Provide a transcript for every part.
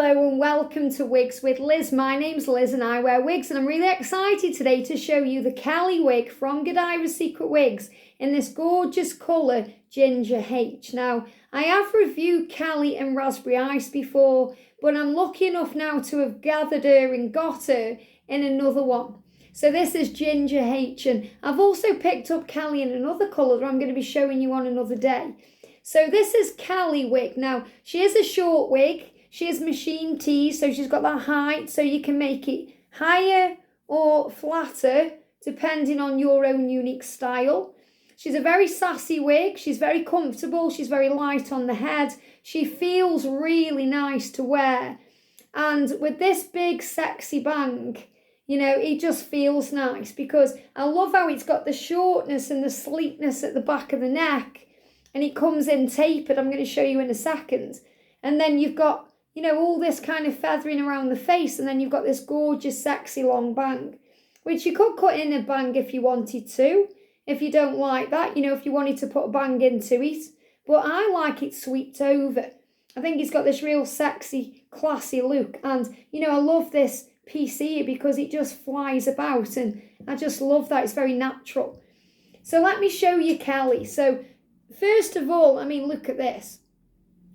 Hello and welcome to Wigs with Liz. My name's Liz and I wear wigs, and I'm really excited today to show you the Callie wig from Godivas Secret Wigs in this gorgeous colour Ginger H. Now, I have reviewed Callie and Raspberry Ice before, but I'm lucky enough now to have gathered her and got her in another one. So this is Ginger H, and I've also picked up Callie in another colour that I'm going to be showing you on another day. So this is Callie wig. Now, she is a short wig. She is machine teased, so she's got that height, so you can make it higher or flatter, depending on your own unique style. She's a very sassy wig. She's very comfortable. She's very light on the head. She feels really nice to wear. And with this big, sexy bang, you know, it just feels nice because I love how it's got the shortness and the sleekness at the back of the neck, and it comes in tapered. I'm going to show you in a second. And then you've got, you know, all this kind of feathering around the face, and then you've got this gorgeous, sexy long bang, which you could cut in a bang if you wanted to, if you don't like that, you know, if you wanted to put a bang into it. But I like it swept over. I think it's got this real sexy, classy look. And, you know, I love this piece here because it just flies about, and I just love that. It's very natural. So let me show you Callie. So first of all, I mean, look at this.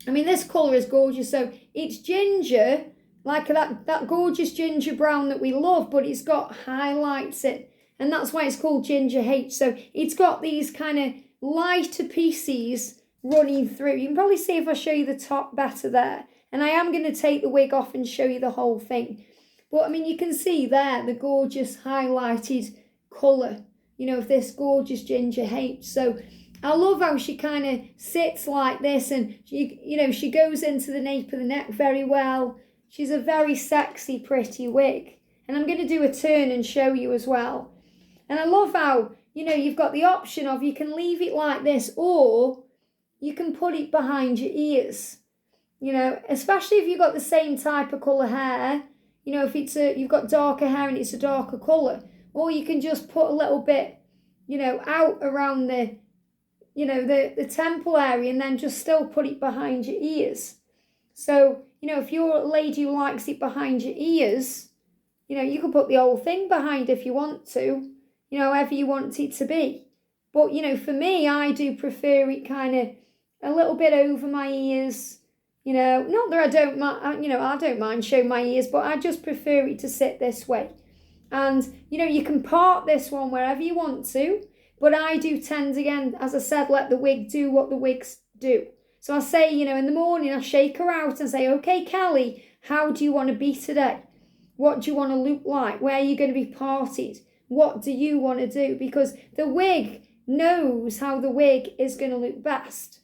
I mean, this colour is gorgeous. So it's ginger, like that gorgeous ginger brown that we love, but it's got highlights in. And that's why it's called Ginger H. So it's got these kind of lighter pieces running through. You can probably see if I show you the top better there. And I am going to take the wig off and show you the whole thing. But, I mean, you can see there the gorgeous highlighted colour, you know, of this gorgeous Ginger H. So I love how she kind of sits like this, and she, you know, she goes into the nape of the neck very well. She's a very sexy, pretty wig. And I'm going to do a turn and show you as well. And I love how, you know, you've got the option of you can leave it like this, or you can put it behind your ears. You know, especially if you've got the same type of colour hair. You know, if it's you've got darker hair and it's a darker colour. Or you can just put a little bit, you know, out around the, you know, the temple area, and then just still put it behind your ears. So, you know, if you're a lady who likes it behind your ears, you know, you can put the whole thing behind if you want to, you know, however you want it to be. But, you know, for me, I do prefer it kind of a little bit over my ears, you know, not that I don't mind, you know, I don't mind showing my ears, but I just prefer it to sit this way. And, you know, you can part this one wherever you want to. But I do tend, again, as I said, let the wig do what the wigs do. So I say, you know, in the morning, I shake her out and say, okay, Callie, how do you want to be today? What do you want to look like? Where are you going to be parted? What do you want to do? Because the wig knows how the wig is going to look best.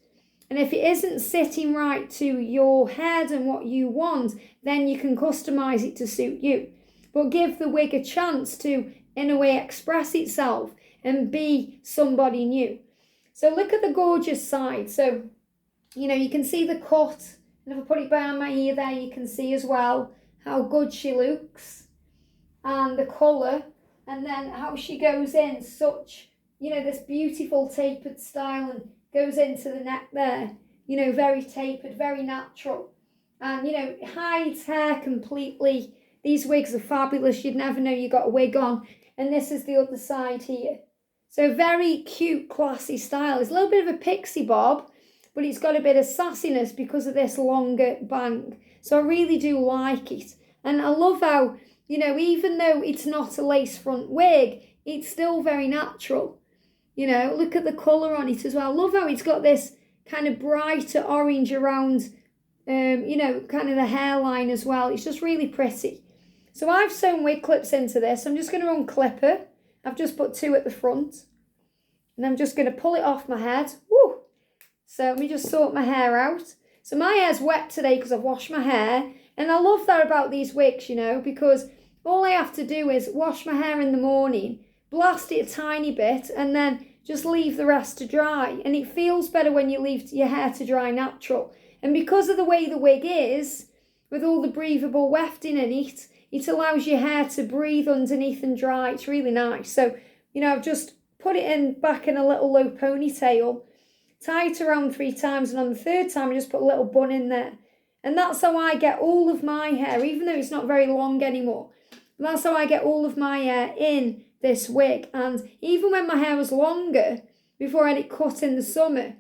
And if it isn't sitting right to your head and what you want, then you can customise it to suit you. But give the wig a chance to, in a way, express itself and be somebody new. So look at the gorgeous side. So, you know, you can see the cut. And if I put it behind my ear there, you can see as well how good she looks. And the colour. And then how she goes in such, you know, this beautiful tapered style, and goes into the neck there. You know, very tapered, very natural. And, you know, hides hair completely. These wigs are fabulous. You'd never know you got a wig on. And this is the other side here. So very cute, classy style. It's a little bit of a pixie bob, but it's got a bit of sassiness because of this longer bang. So I really do like it. And I love how, you know, even though it's not a lace front wig, it's still very natural. You know, look at the colour on it as well. I love how it's got this kind of brighter orange around, you know, kind of the hairline as well. It's just really pretty. So I've sewn wig clips into this. I'm just going to unclip her. I've just put 2 at the front, and I'm just going to pull it off my head. Woo! So let me just sort my hair out. So my hair's wet today because I've washed my hair, and I love that about these wigs, you know, because all I have to do is wash my hair in the morning, blast it a tiny bit, and then just leave the rest to dry. And it feels better when you leave your hair to dry natural. And because of the way the wig is, with all the breathable wefting in it, it allows your hair to breathe underneath and dry. It's really nice. So, you know, I've just put it in back in a little low ponytail, tie it around 3 times, and on the 3rd time I just put a little bun in there. And that's how I get all of my hair, even though it's not very long anymore. That's how I get all of my hair in this wig. And even when my hair was longer, before I had it cut in the summer,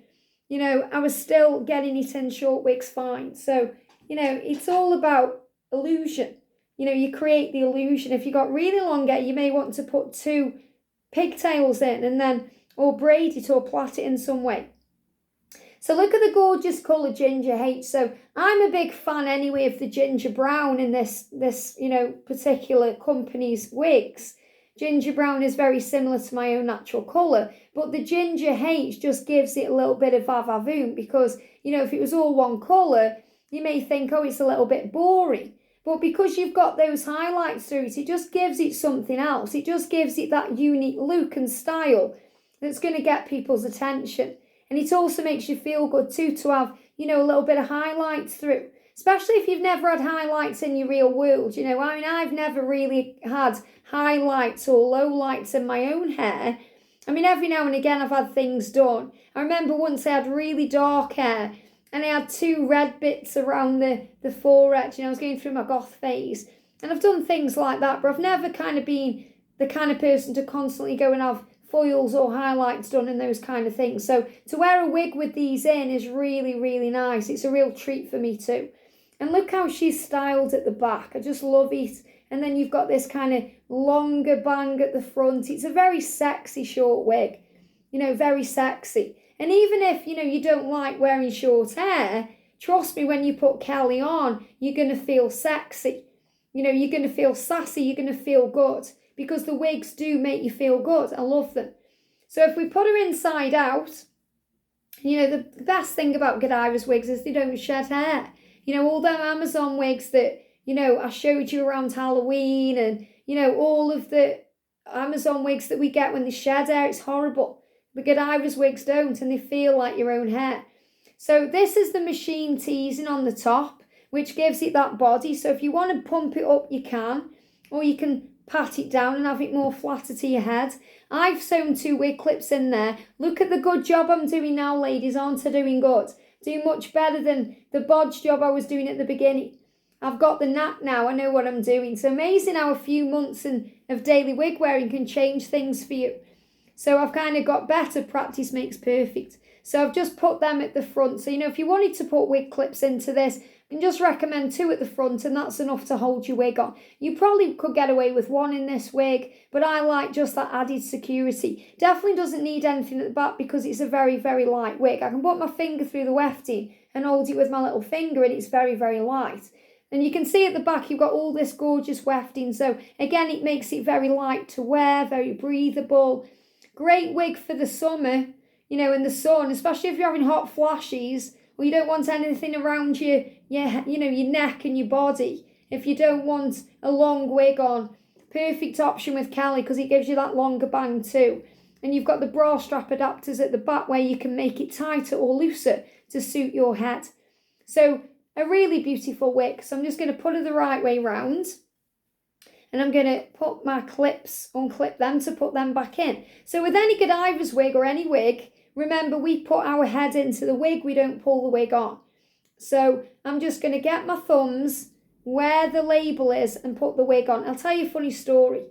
you know, I was still getting it in short wigs fine. So, you know, it's all about illusion. You know, you create the illusion. If you've got really long hair, you may want to put 2 pigtails in and then, or braid it or plait it in some way. So look at the gorgeous colour Ginger H. So I'm a big fan anyway of the ginger brown in this you know, particular company's wigs. Ginger brown is very similar to my own natural colour, but the Ginger H just gives it a little bit of va-va-voom because, you know, if it was all one colour, you may think, oh, it's a little bit boring. But because you've got those highlights through it, it just gives it something else. It just gives it that unique look and style that's going to get people's attention. And it also makes you feel good too to have, you know, a little bit of highlights through. Especially if you've never had highlights in your real world. You know, I mean, I've never really had highlights or lowlights in my own hair. I mean, every now and again I've had things done. I remember once I had really dark hair and I had 2 red bits around the forehead. You know, I was going through my goth phase. And I've done things like that, but I've never kind of been the kind of person to constantly go and have foils or highlights done and those kind of things. So to wear a wig with these in is really, really nice. It's a real treat for me too. And look how she's styled at the back. I just love it. And then you've got this kind of longer bang at the front. It's a very sexy short wig. You know, very sexy. And even if, you know, you don't like wearing short hair, trust me, when you put Kelly on, you're going to feel sexy. You know, you're going to feel sassy. You're going to feel good. Because the wigs do make you feel good. I love them. So if we put her inside out, you know, the best thing about Godivas wigs is they don't shed hair. You know, all them Amazon wigs that, you know, I showed you around Halloween and, you know, all of the Amazon wigs that we get when they shed hair, it's horrible. The Godivas wigs don't, and they feel like your own hair. So this is the machine teasing on the top, which gives it that body. So if you want to pump it up, you can, or you can pat it down and have it more flatter to your head. I've sewn 2 wig clips in there. Look at the good job I'm doing now, ladies. Aren't I doing good? Doing much better than the bodge job I was doing at the beginning. I've got the knack now. I know what I'm doing. So amazing how a few months of daily wig wearing can change things for you. So I've kind of got better. Practice makes perfect. So I've just put them at the front. So, you know, if you wanted to put wig clips into this, I can just recommend 2 at the front and that's enough to hold your wig on. You probably could get away with 1 in this wig, but I like just that added security. Definitely doesn't need anything at the back because it's a very, very light wig. I can put my finger through the wefting and hold it with my little finger and it's very, very light. And you can see at the back you've got all this gorgeous wefting. So again, it makes it very light to wear, very breathable. Great wig for the summer, you know, in the sun, especially if you're having hot flashes or you don't want anything around your neck and your body. If you don't want a long wig on, perfect option with Kelly because it gives you that longer bang too. And you've got the bra strap adapters at the back where you can make it tighter or looser to suit your head. So a really beautiful wig. So I'm just going to put her the right way round. And I'm going to put my clips, unclip them to put them back in. So with any Godivas wig or any wig, remember we put our head into the wig, we don't pull the wig on. So I'm just going to get my thumbs where the label is and put the wig on. I'll tell you a funny story.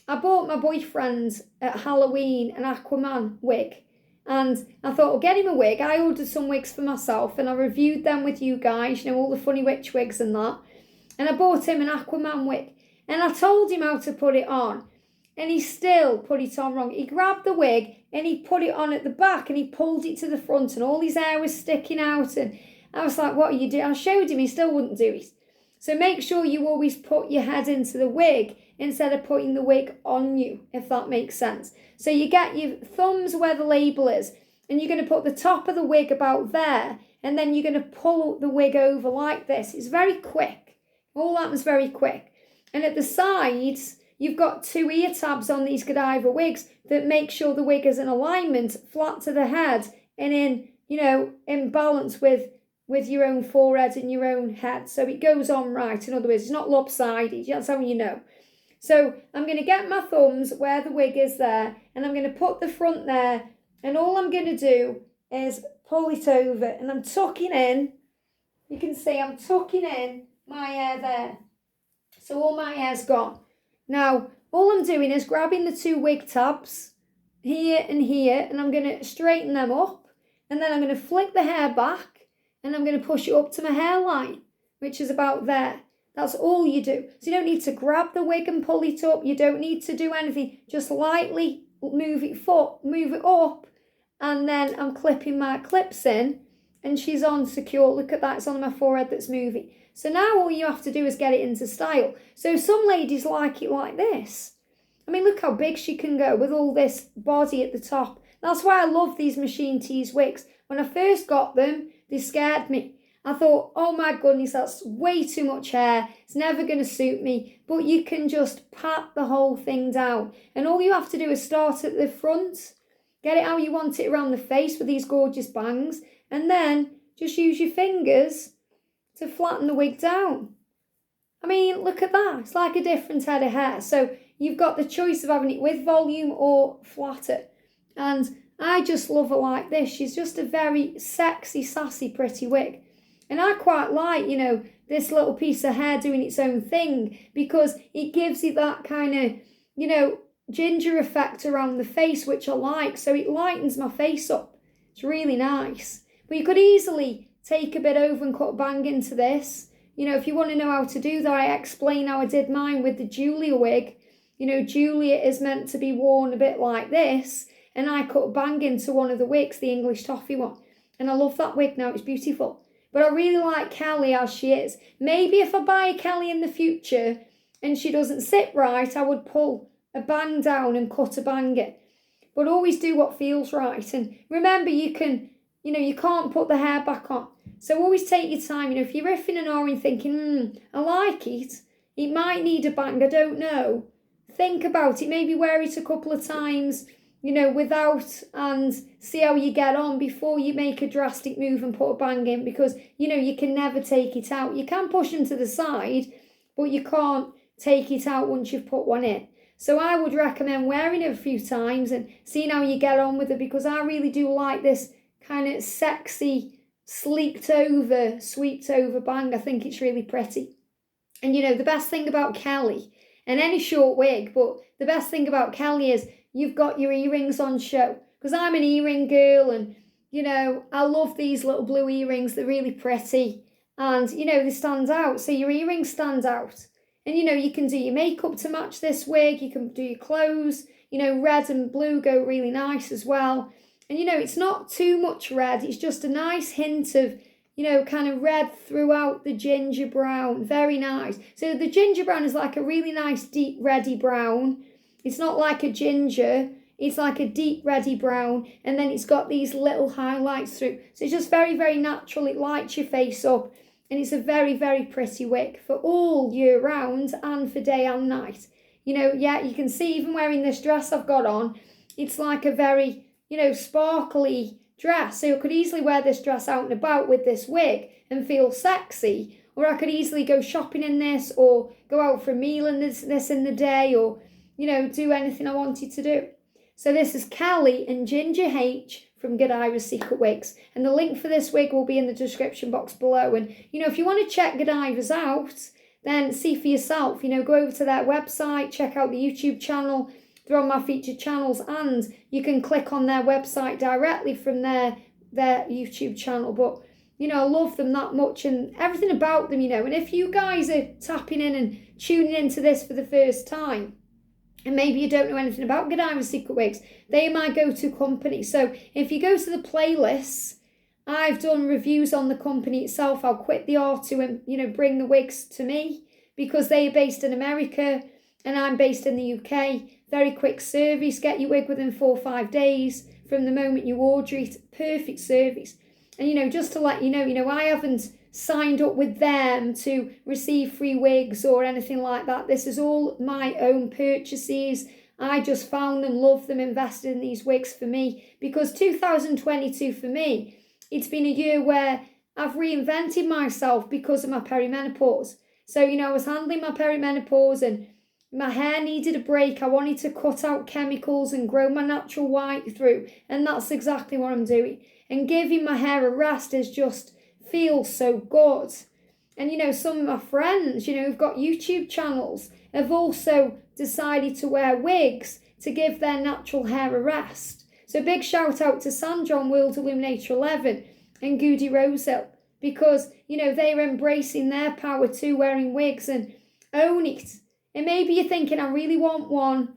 I bought my boyfriend at Halloween an Aquaman wig. And I thought, I'll get him a wig. I ordered some wigs for myself and I reviewed them with you guys, you know, all the funny witch wigs and that. And I bought him an Aquaman wig. And I told him how to put it on. And he still put it on wrong. He grabbed the wig and he put it on at the back and he pulled it to the front and all his hair was sticking out. And I was like, what are you doing? I showed him, he still wouldn't do it. So make sure you always put your head into the wig instead of putting the wig on you, if that makes sense. So you get your thumbs where the label is and you're going to put the top of the wig about there and then you're going to pull the wig over like this. It's very quick. All that was very quick. And at the sides, you've got 2 ear tabs on these Godiva wigs that make sure the wig is in alignment, flat to the head, and in balance with your own forehead and your own head. So it goes on right. In other words, it's not lopsided. That's how you know. So I'm going to get my thumbs where the wig is there, and I'm going to put the front there, and all I'm going to do is pull it over, and I'm tucking in you can see I'm tucking in my hair there. So all my hair's gone. Now, all I'm doing is grabbing the two wig tabs here, and I'm going to straighten them up, and then I'm going to flick the hair back, and I'm going to push it up to my hairline, which is about there. That's all you do. So you don't need to grab the wig and pull it up. You don't need to do anything. Just lightly move it up, and then I'm clipping my clips in, and she's on secure. Look at that, it's on my forehead that's moving. So now all you have to do is get it into style. So some ladies like it like this. I mean, look how big she can go with all this body at the top. That's why I love these machine tease wigs. When I first got them, they scared me. I thought, oh my goodness, that's way too much hair. It's never going to suit me. But you can just pat the whole thing down. And all you have to do is start at the front, get it how you want it around the face with these gorgeous bangs, and then just use your fingers to flatten the wig down. I mean, look at that. It's like a different head of hair. So you've got the choice of having it with volume or flatter. And I just love her like this. She's just a very sexy, sassy, pretty wig. And I quite like, this little piece of hair doing its own thing, because it gives it that kind of, ginger effect around the face, which I like. So it lightens my face up. It's really nice. But you could easily take a bit over and cut a bang into this. If you want to know how to do that, I explain how I did mine with the Julia wig. Julia is meant to be worn a bit like this, and I cut a bang into one of the wigs, the English toffee one. And I love that wig now, it's beautiful. But I really like Kelly as she is. Maybe if I buy a Kelly in the future and she doesn't sit right, I would pull a bang down and cut a bang in. But always do what feels right. And remember, you can't put the hair back on. So always take your time. If you're riffing and ahhing thinking, I like it, it might need a bang, I don't know. Think about it, maybe wear it a couple of times, without, and see how you get on before you make a drastic move and put a bang in, because, you can never take it out. You can push them to the side, but you can't take it out once you've put one in. So I would recommend wearing it a few times and seeing how you get on with it, because I really do like this kind of sexy, sweeped over bang. I think it's really pretty. And, the best thing about Kelly, and any short wig, but the best thing about Kelly is you've got your earrings on show, because I'm an earring girl, and I love these little blue earrings. They're really pretty, and they stand out, so your earrings stand out. And you can do your makeup to match this wig, you can do your clothes, red and blue go really nice as well. And it's not too much red, it's just a nice hint of kind of red throughout the ginger brown. Very nice. So the ginger brown is like a really nice deep reddy brown. It's not like a ginger, it's like a deep reddy brown, and then it's got these little highlights through. So it's just very, very natural. It lights your face up, and it's a very, very pretty wig for all year round and for day and night. You can see even wearing this dress I've got on, it's like a very, sparkly dress. So I could easily wear this dress out and about with this wig and feel sexy, or I could easily go shopping in this, or go out for a meal in this in the day, or do anything I wanted to do. So this is Kelly and Ginger H from Godivas Secret Wigs, and the link for this wig will be in the description box below. And if you want to check Godivas out, then see for yourself. Go over to their website, check out the YouTube channel. They're on my featured channels, and you can click on their website directly from their YouTube channel. But I love them that much, and everything about them, and if you guys are tapping in and tuning into this for the first time, and maybe you don't know anything about Godivas Secret Wigs, they are my go-to company. So if you go to the playlists, I've done reviews on the company itself. I'll quit the R2 and, bring the wigs to me, because they are based in America and I'm based in the UK. Very quick service, get your wig within 4 or 5 days from the moment you order it. Perfect service. And, just to let you know, I haven't signed up with them to receive free wigs or anything like that. This is all my own purchases. I just found them, loved them, invested in these wigs for me, because 2022 for me, it's been a year where I've reinvented myself because of my perimenopause. So, I was handling my perimenopause and my hair needed a break. I wanted to cut out chemicals and grow my natural white through, and that's exactly what I'm doing. And giving my hair a rest is just feels so good. And, some of my friends, who've got YouTube channels have also decided to wear wigs to give their natural hair a rest. So big shout out to Sandra on World Illuminator 11 and Goody Rosehill, because, they're embracing their power too, wearing wigs, and own it. And maybe you're thinking, I really want one,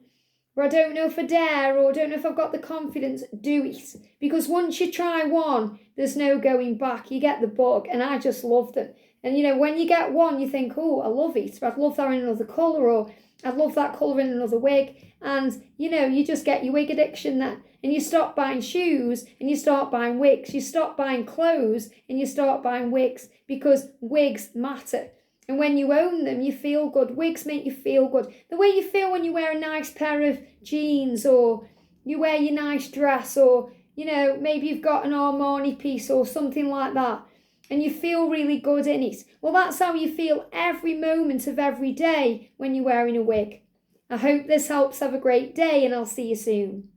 or I don't know if I dare, or I don't know if I've got the confidence. Do it. Because once you try one, there's no going back. You get the bug, and I just love them. And, when you get one, you think, oh, I love it. I'd love that in another colour, or I'd love that colour in another wig. And, you just get your wig addiction then. And you stop buying shoes, and you start buying wigs. You stop buying clothes, and you start buying wigs, because wigs matter. And when you own them, you feel good. Wigs make you feel good. The way you feel when you wear a nice pair of jeans, or you wear your nice dress, or, maybe you've got an Armani piece or something like that, and you feel really good in it. Well, that's how you feel every moment of every day when you're wearing a wig. I hope this helps. Have a great day, and I'll see you soon.